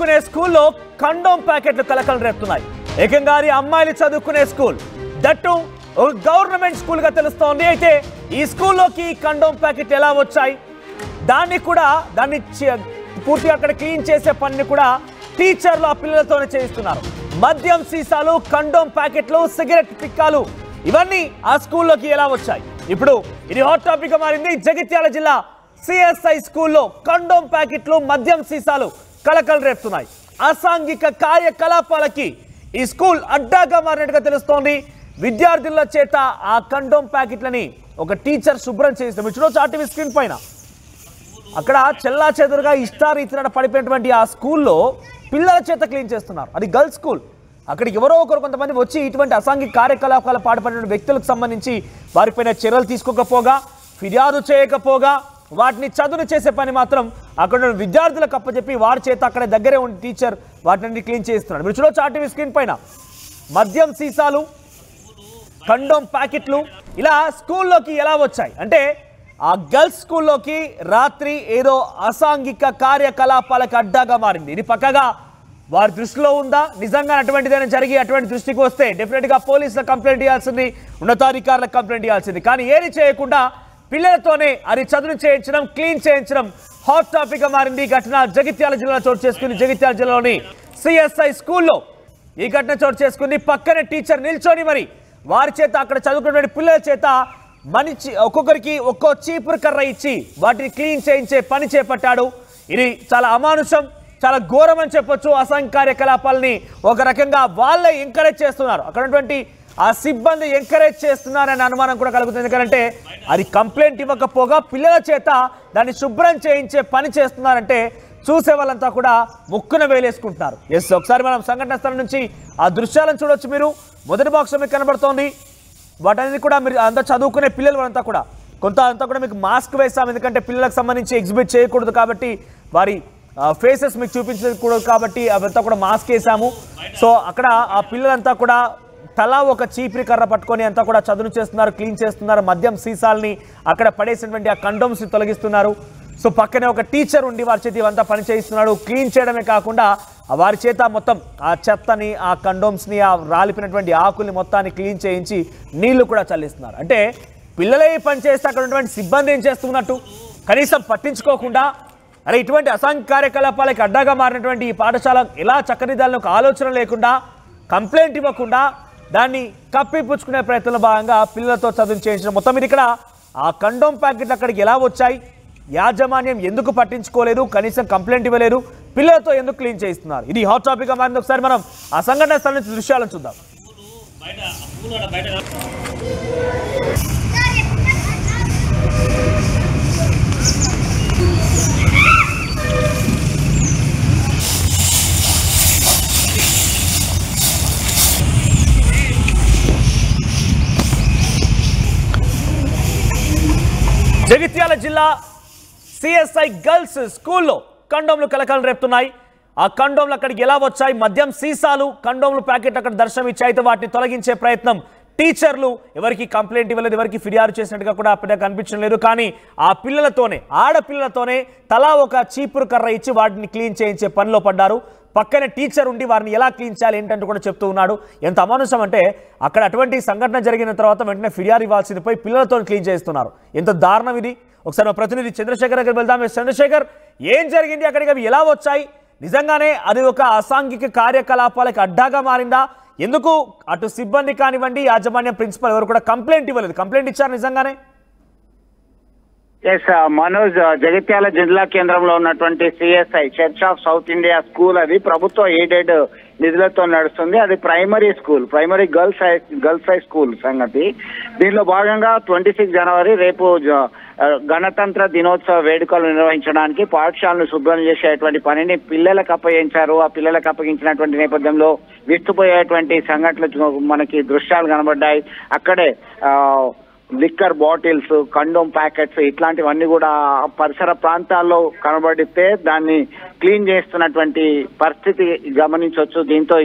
చదువుకునే స్కూల్లో కండోమ్ ప్యాకెట్లు కలకలం రేపుతున్నాయి. ఏకంగా అమ్మాయిలు చదువుకునే స్కూల్, దట్టు ఒక గవర్నమెంట్ స్కూల్ గా తెలుస్తోంది. అయితే ఈ స్కూల్లోకి కండోమ్ ప్యాకెట్లు ఎలా వచ్చాయి, దాన్ని పూర్తిగా అక్కడ క్లీన్ చేసే పనిని కూడా టీచర్లు ఆ పిల్లలతోనే చేయిస్తున్నారు. మద్యం సీసాలు, కండోమ్ ప్యాకెట్లు, సిగరెట్ పిక్కాలు ఇవన్నీ ఆ స్కూల్లోకి ఎలా వచ్చాయి? ఇప్పుడు ఇది హాట్ టాపిక్ గా మారింది. జగిత్యాల జిల్లా సిఎస్ఐ స్కూల్లో కండోమ్ ప్యాకెట్లు, మద్యం సీసాలు కలకలం రేపుతున్నాయి. అసాంఘిక కార్యకలాపాలకి ఈ స్కూల్ అడ్డాగా మారినట్టుగా తెలుస్తోంది. విద్యార్థుల చేత ఆ కండోమ్ ప్యాకెట్లని ఒక టీచర్ శుభ్రం చేస్తాం. చూడొచ్చు ఆర్టీవీ స్క్రీన్ పైన. అక్కడ చెల్లా చెదురుగా ఇష్టారీతిన పడిపోయినటువంటి ఆ స్కూల్లో పిల్లల చేత క్లీన్ చేస్తున్నారు. అది గర్ల్స్ స్కూల్. అక్కడికి ఎవరో ఒకరు కొంతమంది వచ్చి ఇటువంటి అసాంఘిక కార్యకలాపాలు పాల్పడిన వ్యక్తులకు సంబంధించి వారిపైన చర్యలు తీసుకోకపోగా, ఫిర్యాదు చేయకపోగా, వాటిని చదును చేసే పని మాత్రం అక్కడ విద్యార్థులకు అప్పచెప్పి వారి చేత అక్కడ దగ్గరే ఉండి టీచర్ వాటిని క్లీన్ చేస్తున్నాడు. మీరు చూడొచ్చు ఆర్టీవీ స్క్రీన్ పైన. మద్యం సీసాలు, కండోమ్ ప్యాకెట్లు ఇలా స్కూల్లోకి ఎలా వచ్చాయి అంటే ఆ గర్ల్స్ స్కూల్లోకి రాత్రి ఏదో అసాంఘిక కార్యకలాపాలకు అడ్డాగా మారింది. ఇది పక్కగా వారి దృష్టిలో ఉందా, నిజంగా అటువంటిదైనా జరిగి అటువంటి దృష్టికి వస్తే డెఫినెట్గా పోలీసులకు కంప్లైంట్ ఇవ్వాల్సింది, ఉన్నతాధికారులకు కంప్లైంట్ ఇవ్వాల్సింది. కానీ ఏది చేయకుండా పిల్లలతోనే అది చదువు చేయించడం, క్లీన్ చేయించడం హాట్ టాపిక్ గా మారింది. ఈ ఘటన జగిత్యాల జిల్లాలో చోటు చేసుకుంది. జగిత్యాల జిల్లాలోని సిఎస్ఐ స్కూల్లో ఈ ఘటన చోటు చేసుకుంది. పక్కనే టీచర్ నిల్చొని మరి వారి చేత అక్కడ చదువుకున్న పిల్లల చేత ఒక్కొక్కరికి ఒక్కో చీపురు కర్ర ఇచ్చి వాటిని క్లీన్ చేయించే పని చేపట్టాడు. ఇది చాలా అమానుషం, చాలా ఘోరం అని చెప్పొచ్చు. అసాంఘిక కార్యకలాపాలని ఒక రకంగా వాళ్ళే ఎంకరేజ్ చేస్తున్నారు. అక్కడ ఉన్నటువంటి ఆ సిబ్బంది ఎంకరేజ్ చేస్తున్నారనే అనుమానం కూడా కలుగుతుంది. ఎందుకంటే అది కంప్లైంట్ ఇవ్వకపోగా పిల్లల చేత దాన్ని శుభ్రం చేయించే పని చేస్తున్నారంటే చూసే వాళ్ళంతా కూడా ముక్కున వేలేసుకుంటున్నారు. ఎస్, ఒకసారి మనం సంఘటన స్థలం నుంచి ఆ దృశ్యాలను చూడొచ్చు. మీరు మొదటి బాక్స్ మీకు కనబడుతోంది. వాటన్ని కూడా మీరు అంతా చదువుకునే పిల్లలు అంతా కూడా అంతా కూడా మీకు మాస్క్ వేసాం. ఎందుకంటే పిల్లలకు సంబంధించి ఎగ్జిబిట్ చేయకూడదు కాబట్టి, వారి ఫేసెస్ మీకు చూపించకూడదు కాబట్టి అవంతా కూడా మాస్క్ వేసాము. సో అక్కడ ఆ పిల్లలంతా కూడా తలా ఒక చీపిరి కర్ర పట్టుకొని అంతా కూడా చదును చేస్తున్నారు, క్లీన్ చేస్తున్నారు. మద్యం సీసాలని అక్కడ పడేసినటువంటి ఆ కండోమ్స్ని తొలగిస్తున్నారు. సో పక్కనే ఒక టీచర్ ఉండి వారి చేతి ఇవంతా పని చేయిస్తున్నాడు. క్లీన్ చేయడమే కాకుండా వారి చేత మొత్తం ఆ చెత్తని, ఆ కండోమ్స్ని, ఆ రాలిపినటువంటి ఆకుల్ని మొత్తాన్ని క్లీన్ చేయించి నీళ్లు కూడా చల్లిస్తున్నారు. అంటే పిల్లలే పని చేస్తే అక్కడ ఉన్నటువంటి సిబ్బంది ఏం చేస్తున్నట్టు కనీసం పట్టించుకోకుండా, అరే ఇటువంటి అసాంఘిక కార్యకలాపాలకు అడ్డాగా మారినటువంటి ఈ పాఠశాల ఎలా చక్కదిద్దాలని ఒక ఆలోచన లేకుండా, కంప్లైంట్ ఇవ్వకుండా దాన్ని కప్పిపుచ్చుకునే ప్రయత్నంలో భాగంగా పిల్లలతో చదువు చేయించడం. మొత్తం మీద ఇక్కడ ఆ కండోమ్ ప్యాకెట్లు అక్కడికి ఎలా వచ్చాయి, యాజమాన్యం ఎందుకు పట్టించుకోలేదు, కనీసం కంప్లైంట్ ఇవ్వలేదు, పిల్లలతో ఎందుకు క్లీన్ చేయిస్తున్నారు, ఇది హాట్ టాపిక్ గా మారింది. ఒకసారి మనం ఆ సంఘటన స్థలం నుంచి దృశ్యాలను చూద్దాం. జగిత్యాల జిల్లా సిఎస్ఐ గర్ల్స్ స్కూల్లో కండోమ్లు కలకలం రేపుతున్నాయి. ఆ కండోమ్లు అక్కడికి ఎలా వచ్చాయి, మద్యం సీసాలు, కండోమ్లు ప్యాకెట్ అక్కడ దర్శనం ఇచ్చాయి. అయితే వాటిని తొలగించే ప్రయత్నం టీచర్లు ఎవరికి కంప్లైంట్ ఇవ్వలేదు, ఎవరికి ఫిర్యాదు చేసినట్టుగా కూడా అప్పటికి కనిపించడం లేదు. కానీ ఆ పిల్లలతోనే, ఆడపిల్లలతోనే తలా ఒక చీపురు కర్ర ఇచ్చి వాటిని క్లీన్ చేయించే పనిలో పడ్డారు. పక్కనే టీచర్ ఉండి వారిని ఎలా క్లీన్ చేయాలి ఏంటంటూ కూడా చెప్తూ ఉన్నాడు. ఎంత అమానుషం అంటే అక్కడ అటువంటి సంఘటన జరిగిన తర్వాత వెంటనే ఫిర్యాదు ఇవ్వాల్సింది పోయి పిల్లలతో క్లీన్ చేస్తున్నారు. ఎంత దారుణం ఇది. ఒకసారి మా ప్రతినిధి చంద్రశేఖర్ దగ్గర వెళ్దాం. చంద్రశేఖర్, ఏం జరిగింది, అక్కడికి అవి ఎలా వచ్చాయి, నిజంగానే అది ఒక అసాంఘిక కార్యకలాపాలకు అడ్డాగా మారిందా, ఎందుకు అటు సిబ్బంది కానివ్వండి, యాజమాన్యం, ప్రిన్సిపల్ ఎవరు కూడా కంప్లైంట్ ఇవ్వలేదు, కంప్లైంట్ ఇచ్చారు నిజంగానే? ఎస్ మనోజ్, జగిత్యాల జిల్లా కేంద్రంలో ఉన్నటువంటి CSI church of south India school అది ప్రభుత్వ ఎయిడెడ్ నిధులతో నడుస్తుంది. అది primary school, primary girls high school సంగతి. దీనిలో భాగంగా 26 జనవరి రేపు గణతంత్ర దినోత్సవ వేడుకలు నిర్వహించడానికి పాఠశాలను శుభ్రం చేసేటువంటి పనిని పిల్లలకు అప్పగించారు. ఆ పిల్లలకు అప్పగించినటువంటి నేపథ్యంలో విస్తుపోయేటువంటి సంఘటనలు మనకి దృశ్యాలు కనబడ్డాయి. అక్కడే లిక్కర్ బాటిల్స్, కండోమ్ ప్యాకెట్స్ ఇట్లాంటివన్నీ కూడా పరిసర ప్రాంతాల్లో కనబడితే దాన్ని క్లీన్ చేస్తున్నటువంటి పరిస్థితి గమనించవచ్చు. దీంతో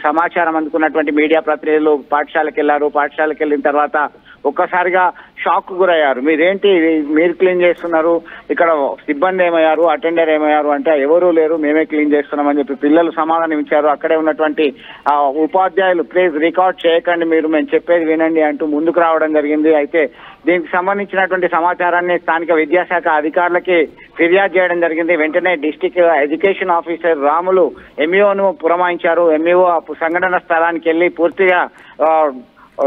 సమాచారం అందుకున్నటువంటి మీడియా ప్రతినిధులు పాఠశాలకు వెళ్లారు. పాఠశాలకు వెళ్ళిన తర్వాత ఒక్కసారిగా షాక్ గురయ్యారు. మీరేంటి మీరు క్లీన్ చేస్తున్నారు, ఇక్కడ సిబ్బంది ఏమయ్యారు, అటెండర్ ఏమయ్యారు అంటే ఎవరూ లేరు, మేమే క్లీన్ చేస్తున్నామని చెప్పి పిల్లలు సమాధానం ఇచ్చారు. అక్కడే ఉన్నటువంటి ఉపాధ్యాయులు ప్లీజ్ రికార్డ్ చేయకండి, మీరు మేము చెప్పేది వినండి అంటూ ముందుకు రావడం జరిగింది. అయితే దీనికి సంబంధించినటువంటి సమాచారాన్ని స్థానిక విద్యాశాఖ అధికారులకి ఫిర్యాదు చేయడం జరిగింది. వెంటనే డిస్ట్రిక్ట్ ఎడ్యుకేషన్ ఆఫీసర్ రాములు ఎంఈఓను పురమాయించారు. ఎంఈఓ సంఘటన స్థలానికి వెళ్లి పూర్తిగా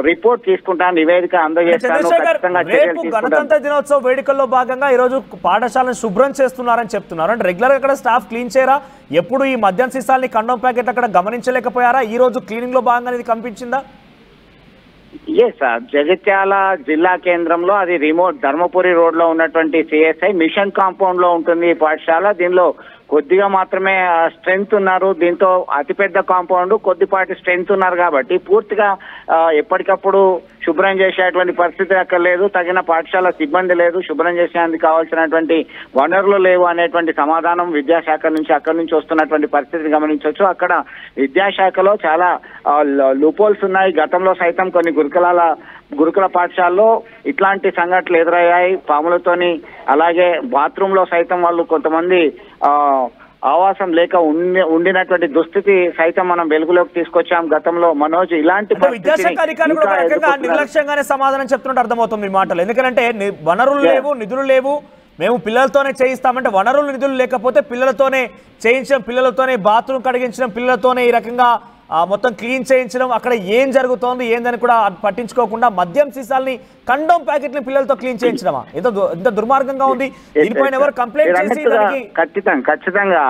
రిపోర్ట్ తీసుకుంటా, నివేదిక అందజేస్తాను, ఖచ్చితంగా చర్యలు తీసుకుంటాను. గణతంత్ర దినోత్సవ వేడుకల్లో భాగంగా ఈ రోజు పాఠశాలను శుభ్రం చేస్తున్నారని చెప్తున్నారు. అంటే రెగ్యులర్ గా అక్కడ స్టాఫ్ క్లీన్ చేయరా? ఎప్పుడు ఈ మద్యం సీసాలని కండోమ్ ప్యాకెట్ అక్కడ గమనించలేకపోయారా? ఈ రోజు క్లీనింగ్ లో భాగంగా ఇది కనిపించిందా? జగిత్యాల జిల్లా కేంద్రంలో అది రిమోట్ ధర్మపురి రోడ్ లో ఉన్నటువంటి సిఎస్ఐ మిషన్ కాంపౌండ్ లో ఉంటుంది ఈ పాఠశాల. దీనిలో కొద్దిగా మాత్రమే స్ట్రెంగ్త్ ఉన్నారు. దీంతో అతిపెద్ద కాంపౌండ్, కొద్దిపాటి స్ట్రెంగ్త్ ఉన్నారు కాబట్టి పూర్తిగా ఎప్పటికప్పుడు శుభ్రం చేసేటువంటి పరిస్థితి అక్కడ లేదు. తగిన పాఠశాల సిబ్బంది లేదు, శుభ్రం చేసేందుకు కావాల్సినటువంటి వనరులు లేవు అనేటువంటి సమాధానం విద్యాశాఖ నుంచి అక్కడి నుంచి వస్తున్నటువంటి పరిస్థితిని గమనించవచ్చు. అక్కడ విద్యాశాఖలో చాలా లూపోల్స్ ఉన్నాయి. గతంలో సైతం కొన్ని గురుకుల పాఠశాలలో ఇట్లాంటి సంఘటనలు ఎదురయ్యాయి పాములతోని. అలాగే బాత్రూమ్ లో సైతం వాళ్ళు కొంతమంది ఆవాసం లేక ఉండినటువంటి దుస్థితి సైతం మనం వెలుగులోకి తీసుకొచ్చాం గతంలో. మనోజ్, ఇలాంటి విద్యాశాఖ అధికారులు కూడా రకంగా నిర్లక్ష్యంగానే సమాధానం చెప్తున్నట్టు అర్థమవుతుంది మీ మాటలు. ఎందుకంటే వనరులు లేవు, నిధులు లేవు, మేము పిల్లలతోనే చేయిస్తామంటే వనరులు నిధులు లేకపోతే పిల్లలతోనే చేయించడం, పిల్లలతోనే బాత్రూమ్ కడిగించడం, పిల్లలతోనే ఈ రకంగా మొత్తం క్లీన్ చేయించడం, అక్కడ ఏం జరుగుతోంది ఏందని కూడా పట్టించుకోకుండా మద్యం సీసాలని కండోమ్ ప్యాకెట్ని పిల్లలతో క్లీన్ చేయించడమా? ఎంత దుర్మార్గంగా ఉంది. దీనిపైన ఎవరు కంప్లైంట్ చేసి ఖచ్చితంగా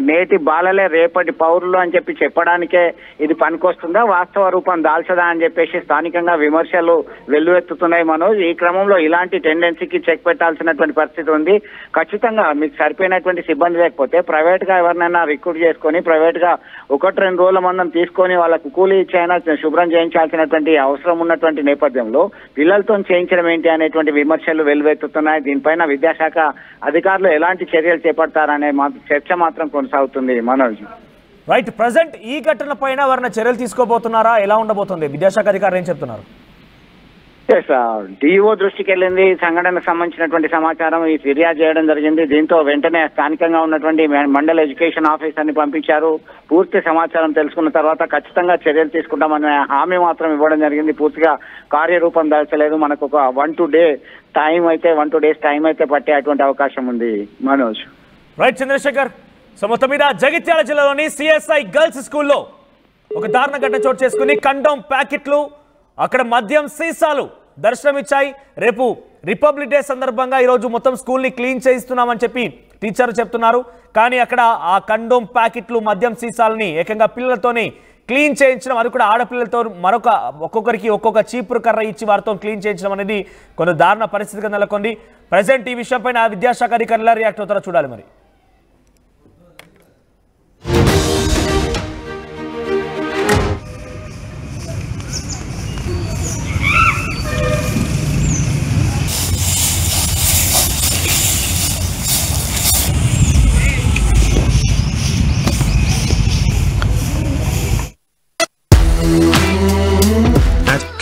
నేటి బాలలే రేపటి పౌరులు అని చెప్పి చెప్పడానికే ఇది పనికొస్తుందా, వాస్తవ రూపం దాల్చదా అని చెప్పేసి స్థానికంగా విమర్శలు వెల్లువెత్తుతున్నాయి. మనోజ్, ఈ క్రమంలో ఇలాంటి టెండెన్సీకి చెక్ పెట్టాల్సినటువంటి పరిస్థితి ఉంది. ఖచ్చితంగా మీకు సరిపోయినటువంటి సిబ్బంది లేకపోతే ప్రైవేట్ గా ఎవరినైనా రిక్రూట్ చేసుకొని ప్రైవేట్ గా 1-2 రోజుల మందం తీసుకొని వాళ్ళకు కూలీ ఇచ్చైనా శుభ్రం చేయించాల్సినటువంటి అవసరం ఉన్నటువంటి నేపథ్యంలో పిల్లలతో చేయించడం ఏంటి అనేటువంటి విమర్శలు వెల్లువెత్తుతున్నాయి. దీనిపైన విద్యాశాఖ అధికారులు ఎలాంటి చర్యలు చేపడతారనే చర్చ మాత్రం కొనసాగుతుంది. మనోజ్, రైట్, ప్రజెంట్ ఈ ఘటన పైన ఎవరైనా చర్యలు తీసుకోబోతున్నారా? ఎలా ఉండబోతుంది? విద్యాశాఖ అధికారులు ఏం చెప్తున్నారు? డిఓ దృష్టికి వెళ్ళింది. సంఘటనకు సంబంధించినటువంటి సమాచారం ఈ ఫిర్యాదు చేయడం జరిగింది. దీంతో వెంటనే స్థానికంగా ఉన్నటువంటి మండల ఎడ్యుకేషన్ ఆఫీసర్ని పంపించారు. పూర్తి సమాచారం తెలుసుకున్న తర్వాత ఖచ్చితంగా చర్యలు తీసుకుంటామనే హామీ మాత్రం ఇవ్వడం జరిగింది. పూర్తిగా కార్యరూపం దాల్చలేదు. మనకు ఒక 1-2 డేస్ టైం అయితే పట్టే అటువంటి అవకాశం ఉంది. మనోజ్, రైట్. చంద్రశేఖర్, సో మొత్తం మీద జగిత్యాల జిల్లాలోని సిఎస్ఐ గర్ల్స్ స్కూల్లో ఒక దారుణ ఘటన చోటు చేసుకుని కండోమ్ ప్యాకెట్లు, అక్కడ మద్యం సీసాలు దర్శనమిచ్చాయి. రేపు రిపబ్లిక్ డే సందర్భంగా ఈరోజు మొత్తం స్కూల్ని క్లీన్ చేయిస్తున్నామని చెప్పి టీచర్లు చెప్తున్నారు. కానీ అక్కడ ఆ కండోమ్ ప్యాకెట్లు, మద్యం సీసాలని ఏకంగా పిల్లలతోనే క్లీన్ చేయించడం, అది కూడా ఆడపిల్లలతో ఒక్కొక్కరికి ఒక్కొక్క చీపురు కర్ర ఇచ్చి వారితో క్లీన్ చేయించడం అనేది కొన్ని దారుణ పరిస్థితిగా నెలకొంది. ప్రజెంట్ ఈ విషయంపైన విద్యాశాఖ అధికారులు ఎలా రియాక్ట్ అవుతారో చూడాలి. మరి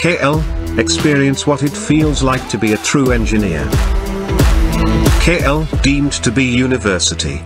KL, experience what it feels like to be a true engineer. KL, deemed to be university.